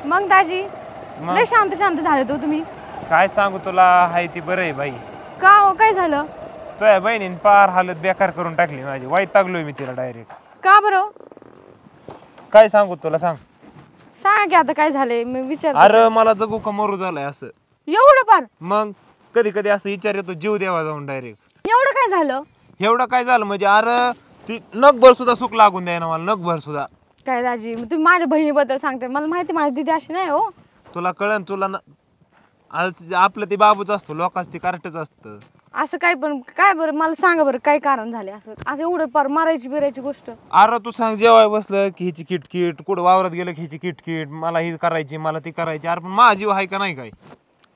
मग दाजी मग? लय शांत शांत झाले तो तुम्ही. काय सांगू तुला, हाय ती बरं आहे बाई. का हो काय झालं? तुझ्या बहिणीने पार हालत बेकार करून टाकली माझी. वैतागलोय मी तिला डायरेक्ट. का बरं? काय सांगू तुला, सांग. सांगा की आता काय झालंय मी विचार. अरे मला जगू का मरू झालंय असं. एवढं पार? मग कधी कधी असं विचार येतो जीव द्यावा जाऊन डायरेक्ट. एवढं काय झालं? एवढं काय झालं म्हणजे अरे ती नखभर सुद्धा सुख लागून द्याय ना मला, नखभर सुद्धा. काय दाजी मग तुम्ही माझ्या बहिणीबद्दल सांगते, मला माहिती माझी दिदी अशी नाही हो. तुला कळन तुला आज आपलं ते बाबूच असतो, लोकांच ते कार्टच असतं. असं काय पण काय बरं मला सांगा बरं काय कारण झाले असं असं एवढं पार मारायची बिरायची गोष्ट? अरे तू सांग, जेवाय बसलं की हिची किटकिट, कुठं वावरात गेलं की हिची किटकिट, मला ही करायची मला ती करायची. अरे पण माझा जीव आहे का नाही काय?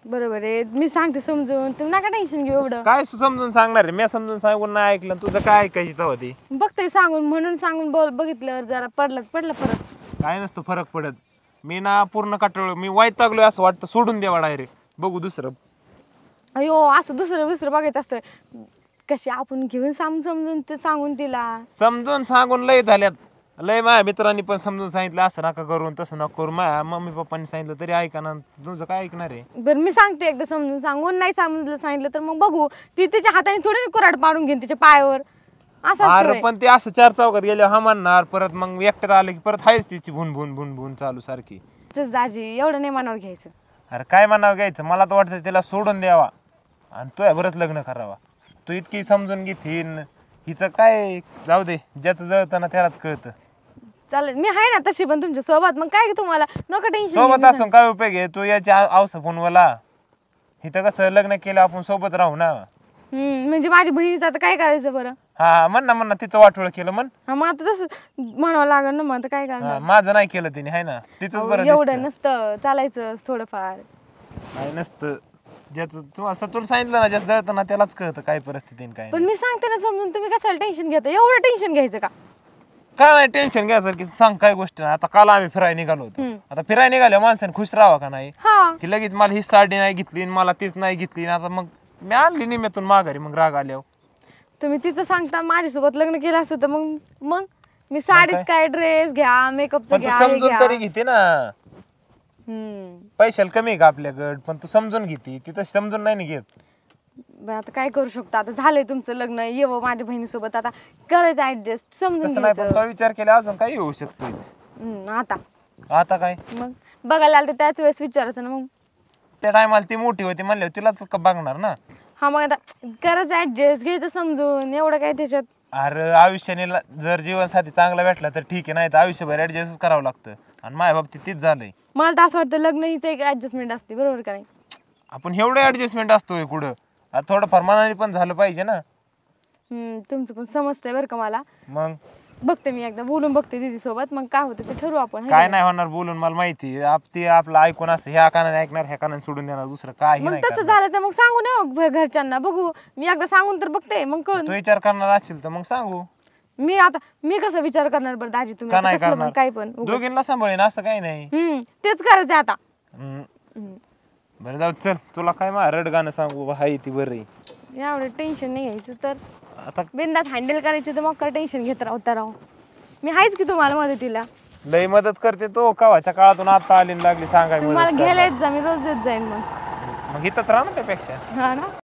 बरोबर आहे, मी सांगते समजून, तुम्ही नका टेन्शन घेऊ एवढं. काय समजून सांगणार आहे? मी समजून सांगून नाही ऐकलं, तुझं काय ऐकायची तेव्हा ती? बघते सांगून म्हणून सांगून बघितलं जरा पडलं परत. काय नसतं फरक पडत. मी ना पूर्ण कटाळलो, मी वैतागलोय असं वाटतं, सोडून द्यावा डायरेक्ट, बघू दुसरं. अयो असं दुसरं बघायचं असतं. कशी आपण घेऊन समजून ते सांगून तिला समजून सांगून लय झाल्यात. लय माझ्या मित्रांनी पण समजून सांगितलं, असं नका करून तसं नका करू. माझ्या मम्मी पप्पांनी सांगितलं तरी ऐका ना, तुझं काय ऐकणार आहे? बरं मी सांगते एकदा समजून, सांगून नाही समजलं सांगितलं तर मग बघू. ती तिच्या हाताने थोडी कुऱ्हाड पाडून घेईन तिच्या पायावर, असं अरे असतं. पण ते असं चार चौकात गेले हा म्हणणार, परत मग एकट्यात आलं की परत आहेच तिची भून भून भून भून चालू सारखी. दाजी एवढं नाही मनावर घ्यायचं. अरे काय म्हणावं घ्यायचं, मला तर वाटतं तिला सोडून द्यावा आणि तुझ्या बरंच लग्न करावा. तू इतकी समजून घेतीन, हिचं काय जाऊ दे, ज्याचं जळतं ना त्यालाच कळतं. चालेल मी आहे ना तशी पण तुमच्या सोबत, मग काय तुम्हाला नका टेन्शन. सोबत असून काय उपयोग आहे? तू याच्या आवस फोनवला इथं कसं लग्न केलं आपण सोबत राहू ना. म्हणजे माझ्या बहिणीचं आता काय करायचं बरं? हा म्हण ना तिचं वाटोळ केलं म्हण. हा मग आता तसं म्हणावं लागेल ना, मग आता काय करणार. माझं नाही केलं तिने, आहे ना तिचंच बरं. एवढं नसतं चालायचं थोडंफार. काय नसतं, ज्याचं तू असं तुला सांगितलं ना, ज्याचं जळतं ना त्यालाच कळतं काय परिस्थितीने काय. पण मी सांगते ना समजून, तुम्ही कशाला टेन्शन घेता? एवढं टेन्शन घ्यायचं का? काय नाही टेन्शन घ्यायचं की सांग काय गोष्ट नाही. आता काल आम्ही फिरायला निघालो होतो. आता फिरायला निघाल्या माणसाने खुश राहावं का नाही? हा की लगेच मला ही साडी नाही घेतली मला तीच नाही घेतली. आता मग मी आणली निम्यातून माघारी, मग राग आल्यावर. तुम्ही तिचं सांगता माझ्यासोबत लग्न केलं असतं तर मग मी साडीच काय ड्रेस घ्या, मेकअपचं पण तू घ्या, हे समजून घ्या. तरी घेते ना. पैशाला कमी आहे का आपल्याकडं? पण तू समजून घेते, तिथं समजून नाही ना घेत. बरं आता काय करू शकतो, आता झालंय तुमचं लग्न, येव माझ्या बहिणीसोबत, आता करायचं ऍडजस्ट, समजून तसं नाही, पण घ्यायचं. तो विचार केला अजून काही होऊ शकतो. आता काय मग बघायला आलं तर त्याच वेळेस विचारायचं ना मग. त्या टायमाला ती मोठी होती म्हणल्यावर तिलाच का बघणार ना. हा मग आता करायचं ऍडजस्ट, घ्यायचं समजून, एवढं काय त्याच्यात. अरे आयुष्याने जर जीवनसाथी चांगला भेटला तर ठीक आहे, नाही तर आयुष्यभर ऍडजस्ट करावं लागतं. आणि माझ्या बाबतीत तीच झालंय. मला तर असं वाटतं लग्न हीच एक ऍडजस्टमेंट असते, बरोबर का नाही? आपण एवढं ऍडजस्टमेंट असतोय कुठं? आता थोडंफार मनाने पण झालं पाहिजे ना. तुमचं पण समजतंय बरं का मला. मग बघते मी एकदा बोलून बघते दीदी सोबत, मग काय होतं ते ठरवू आपण. काय नाही होणार बोलून, मला माहिती ते आपलं ऐकून असं ह्या कानाने ऐकणार, ह्या कानाने सोडून देणार, दुसरं काही मग नाही तसं झालं तर मग सांगू ना घरच्यांना, बघू मी एकदा सांगून तर बघते मग कळून. तू विचार करणार असेल तर मग सांगू. मी कसा विचार करणार बरं दाजी, तुम्ही का आता नाही कसलं पण करणार? काय पण दोघींना सांभाळेन असं काही नाही. तेच करायचं आता. बरं जाऊ चल, तुला काय मा रड गाणं सांगू हाय ती बरं. एवढं टेन्शन नाही घ्यायचं, तर आता बिंदास हँडल करायचं, तर मग काय टेन्शन घेत राहू. मी आहेच की तुम्हाला मदतीला. लय मदत करते तो, कवाच्या काळातून आता आली लागली सांगाय तुम्हाला मदत घ्यायला करायला. येत जा, मी रोज येत जाईन मग. मग इथंच राहा ना त्यापेक्षा. हा ना.